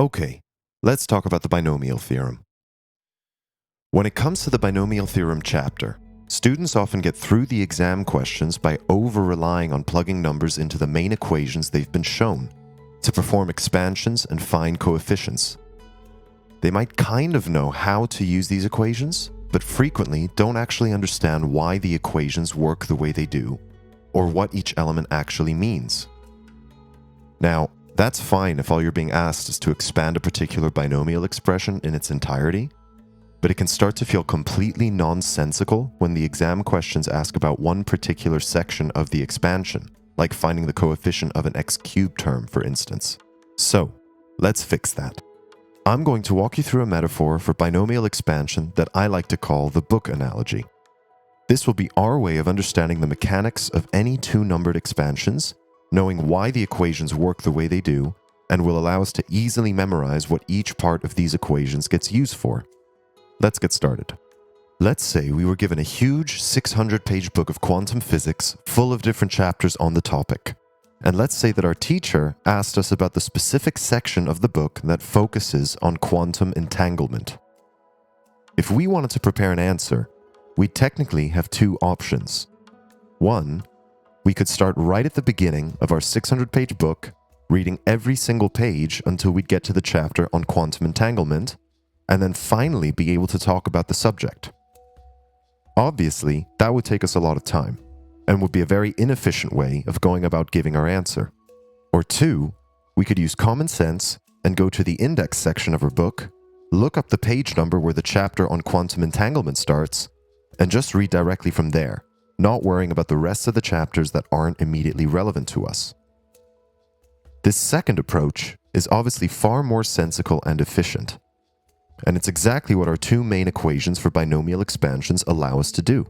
Okay, let's talk about the binomial theorem. When it comes to the binomial theorem chapter, students often get through the exam questions by over-relying on plugging numbers into the main equations they've been shown to perform expansions and find coefficients. They might kind of know how to use these equations, but frequently don't actually understand why the equations work the way they do, or what each element actually means. Now, that's fine if all you're being asked is to expand a particular binomial expression in its entirety, but it can start to feel completely nonsensical when the exam questions ask about one particular section of the expansion, like finding the coefficient of an x cubed term, for instance. So, let's fix that. I'm going to walk you through a metaphor for binomial expansion that I like to call the book analogy. This will be our way of understanding the mechanics of any two-numbered expansions, knowing why the equations work the way they do, and will allow us to easily memorize what each part of these equations gets used for. Let's get started. Let's say we were given a huge 600-page book of quantum physics full of different chapters on the topic. And let's say that our teacher asked us about the specific section of the book that focuses on quantum entanglement. If we wanted to prepare an answer, we'd technically have two options. One, we could start right at the beginning of our 600-page book, reading every single page until we'd get to the chapter on quantum entanglement, and then finally be able to talk about the subject. Obviously, that would take us a lot of time, and would be a very inefficient way of going about giving our answer. Or two, we could use common sense and go to the index section of our book, look up the page number where the chapter on quantum entanglement starts, and just read directly from there, not worrying about the rest of the chapters that aren't immediately relevant to us. This second approach is obviously far more sensical and efficient, and it's exactly what our two main equations for binomial expansions allow us to do.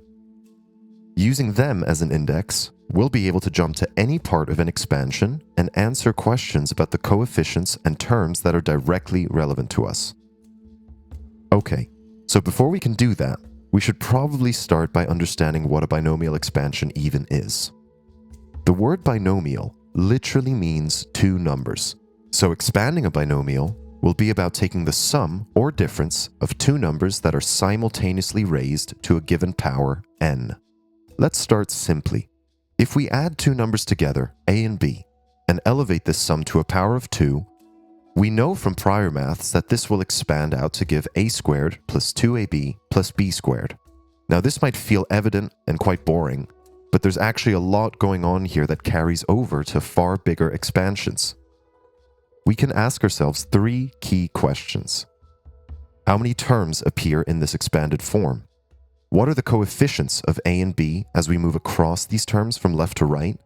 Using them as an index, we'll be able to jump to any part of an expansion and answer questions about the coefficients and terms that are directly relevant to us. Okay, so before we can do that, we should probably start by understanding what a binomial expansion even is. The word binomial literally means two numbers, so expanding a binomial will be about taking the sum or difference of two numbers that are simultaneously raised to a given power n. Let's start simply. If we add two numbers together, a and b, and elevate this sum to a power of 2, we know from prior maths that this will expand out to give a squared plus 2ab plus b squared. Now this might feel evident and quite boring, but there's actually a lot going on here that carries over to far bigger expansions. We can ask ourselves three key questions. How many terms appear in this expanded form? What are the coefficients of a and b as we move across these terms from left to right?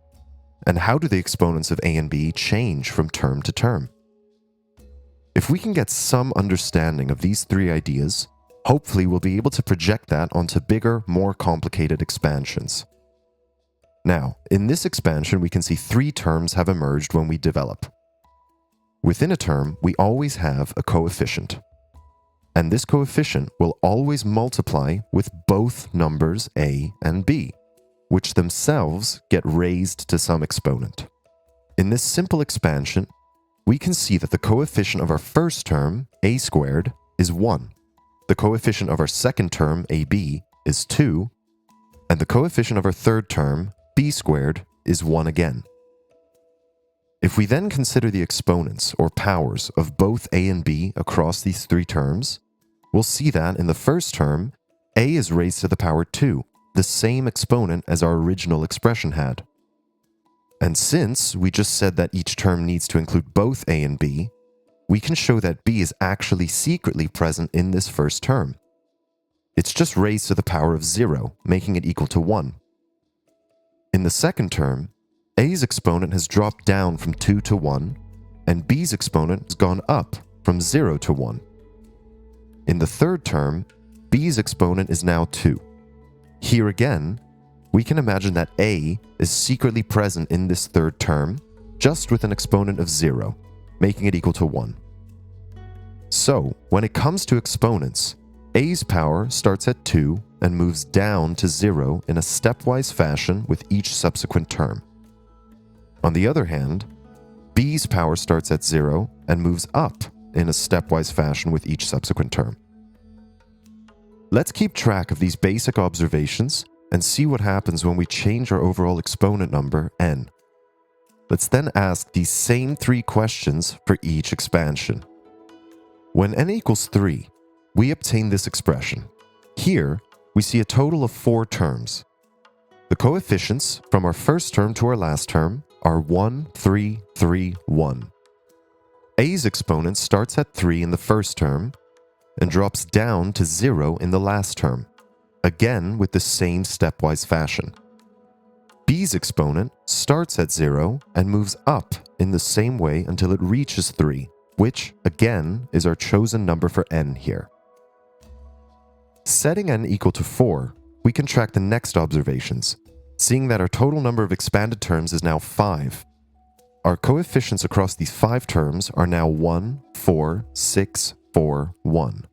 And how do the exponents of a and b change from term to term? If we can get some understanding of these three ideas, hopefully we'll be able to project that onto bigger, more complicated expansions. Now, in this expansion, we can see three terms have emerged when we develop. Within a term, we always have a coefficient. And this coefficient will always multiply with both numbers a and b, which themselves get raised to some exponent. In this simple expansion, we can see that the coefficient of our first term, a squared, is 1. The coefficient of our second term, ab, is 2. And the coefficient of our third term, b squared, is 1 again. If we then consider the exponents, or powers, of both a and b across these three terms, we'll see that in the first term, a is raised to the power 2, the same exponent as our original expression had. And since we just said that each term needs to include both a and b, we can show that b is actually secretly present in this first term. It's just raised to the power of 0, making it equal to 1. In the second term, a's exponent has dropped down from 2 to 1, and b's exponent has gone up from 0 to 1. In the third term, b's exponent is now 2. Here again, we can imagine that a is secretly present in this third term, just with an exponent of 0, making it equal to 1. So, when it comes to exponents, a's power starts at 2 and moves down to 0 in a stepwise fashion with each subsequent term. On the other hand, b's power starts at 0 and moves up in a stepwise fashion with each subsequent term. Let's keep track of these basic observations and see what happens when we change our overall exponent number, n. Let's then ask these same 3 questions for each expansion. When n equals 3, we obtain this expression. Here, we see a total of 4 terms. The coefficients from our first term to our last term are 1, 3, 3, 1. A's exponent starts at 3 in the first term and drops down to 0 in the last term, again with the same stepwise fashion. B's exponent starts at 0 and moves up in the same way until it reaches 3, which, again, is our chosen number for n here. Setting n equal to 4, we can track the next observations, seeing that our total number of expanded terms is now 5. Our coefficients across these 5 terms are now 1, 4, 6, 4, 1.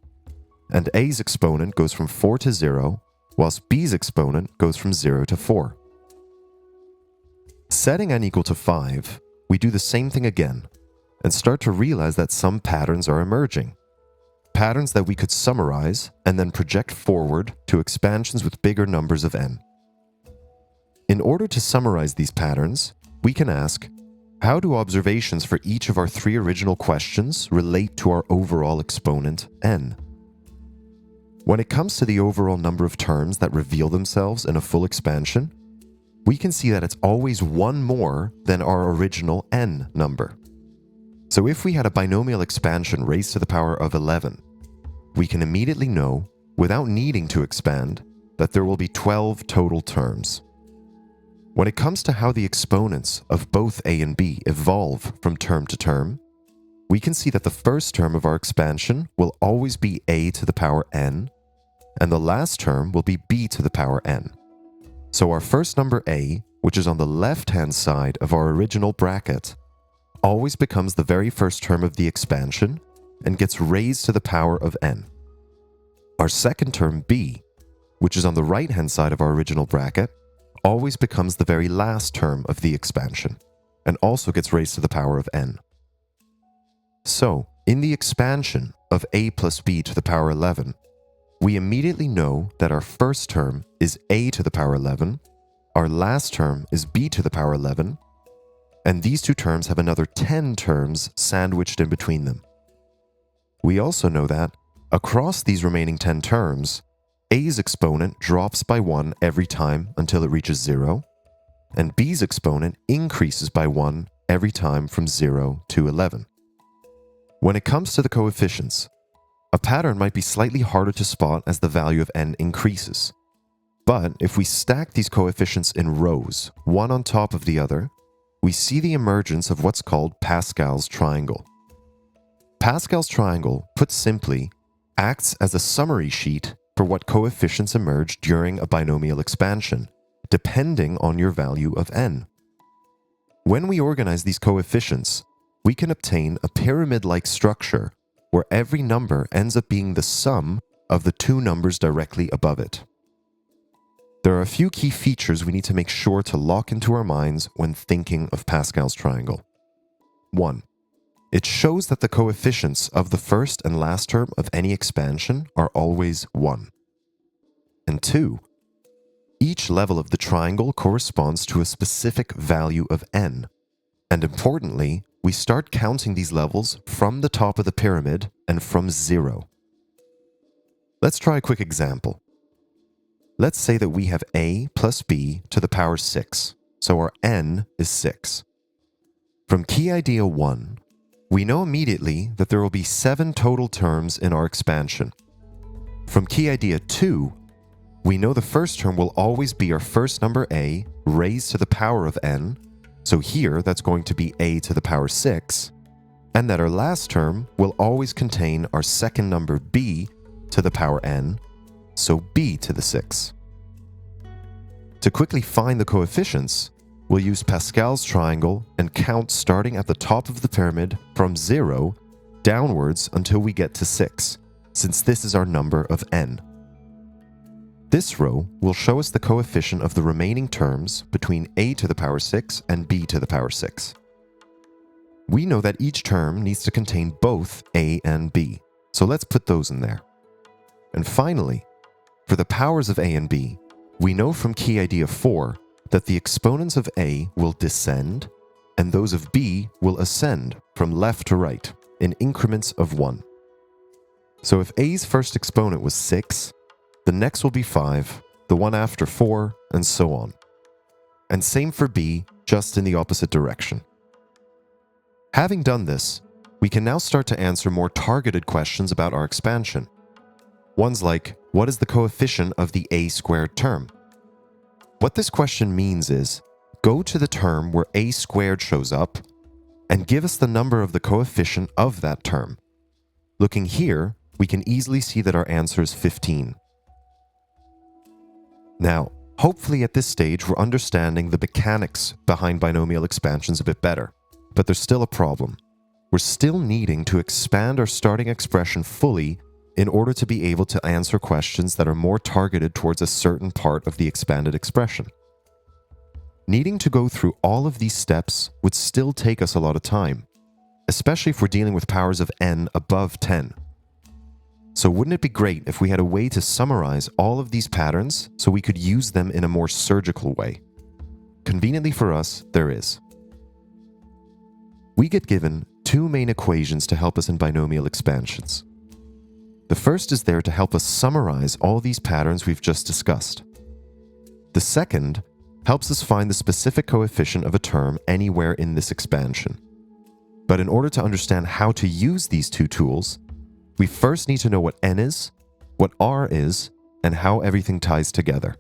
And A's exponent goes from 4 to 0, whilst B's exponent goes from 0 to 4. Setting n equal to 5, we do the same thing again, and start to realize that some patterns are emerging. Patterns that we could summarize and then project forward to expansions with bigger numbers of n. In order to summarize these patterns, we can ask, how do observations for each of our 3 original questions relate to our overall exponent, n? When it comes to the overall number of terms that reveal themselves in a full expansion, we can see that it's always 1 more than our original n number. So if we had a binomial expansion raised to the power of 11, we can immediately know, without needing to expand, that there will be 12 total terms. When it comes to how the exponents of both a and b evolve from term to term, we can see that the first term of our expansion will always be a to the power n, and the last term will be b to the power n. So our first number a, which is on the left-hand side of our original bracket, always becomes the very first term of the expansion and gets raised to the power of n. Our second term b, which is on the right-hand side of our original bracket, always becomes the very last term of the expansion and also gets raised to the power of n. So, in the expansion of a plus b to the power 11, we immediately know that our first term is a to the power 11, our last term is b to the power 11, and these 2 terms have another 10 terms sandwiched in between them. We also know that, across these remaining 10 terms, a's exponent drops by 1 every time until it reaches 0, and b's exponent increases by 1 every time from 0 to 11. When it comes to the coefficients, a pattern might be slightly harder to spot as the value of n increases. But if we stack these coefficients in rows, one on top of the other, we see the emergence of what's called Pascal's triangle. Pascal's triangle, put simply, acts as a summary sheet for what coefficients emerge during a binomial expansion, depending on your value of n. When we organize these coefficients, we can obtain a pyramid-like structure where every number ends up being the sum of the 2 numbers directly above it. There are a few key features we need to make sure to lock into our minds when thinking of Pascal's triangle. 1. It shows that the coefficients of the first and last term of any expansion are always 1. And 2. Each level of the triangle corresponds to a specific value of n, and importantly, we start counting these levels from the top of the pyramid and from 0. Let's try a quick example. Let's say that we have a plus b to the power 6, so our n is 6. From key idea 1, we know immediately that there will be 7 total terms in our expansion. From key idea 2, we know the first term will always be our first number a raised to the power of n, so here that's going to be a to the power 6, and that our last term will always contain our second number b to the power n, so b to the 6. To quickly find the coefficients, we'll use Pascal's triangle and count starting at the top of the pyramid from 0 downwards until we get to 6, since this is our number of n. This row will show us the coefficient of the remaining terms between a to the power 6 and b to the power 6. we know that each term needs to contain both a and b, so let's put those in there. And finally, for the powers of a and b, we know from key idea 4 that the exponents of a will descend and those of b will ascend from left to right in increments of 1. So if a's first exponent was 6, the next will be 5, the one after 4, and so on. And same for b, just in the opposite direction. Having done this, we can now start to answer more targeted questions about our expansion. Ones like, what is the coefficient of the a squared term? What this question means is, go to the term where a squared shows up and give us the number of the coefficient of that term. Looking here, we can easily see that our answer is 15. Now, hopefully at this stage we're understanding the mechanics behind binomial expansions a bit better, but there's still a problem. We're still needing to expand our starting expression fully in order to be able to answer questions that are more targeted towards a certain part of the expanded expression. Needing to go through all of these steps would still take us a lot of time, especially if we're dealing with powers of n above 10. So wouldn't it be great if we had a way to summarize all of these patterns so we could use them in a more surgical way? Conveniently for us, there is. We get given two main equations to help us in binomial expansions. The first is there to help us summarize all these patterns we've just discussed. The second helps us find the specific coefficient of a term anywhere in this expansion. But in order to understand how to use these two tools, we first need to know what n is, what r is, and how everything ties together.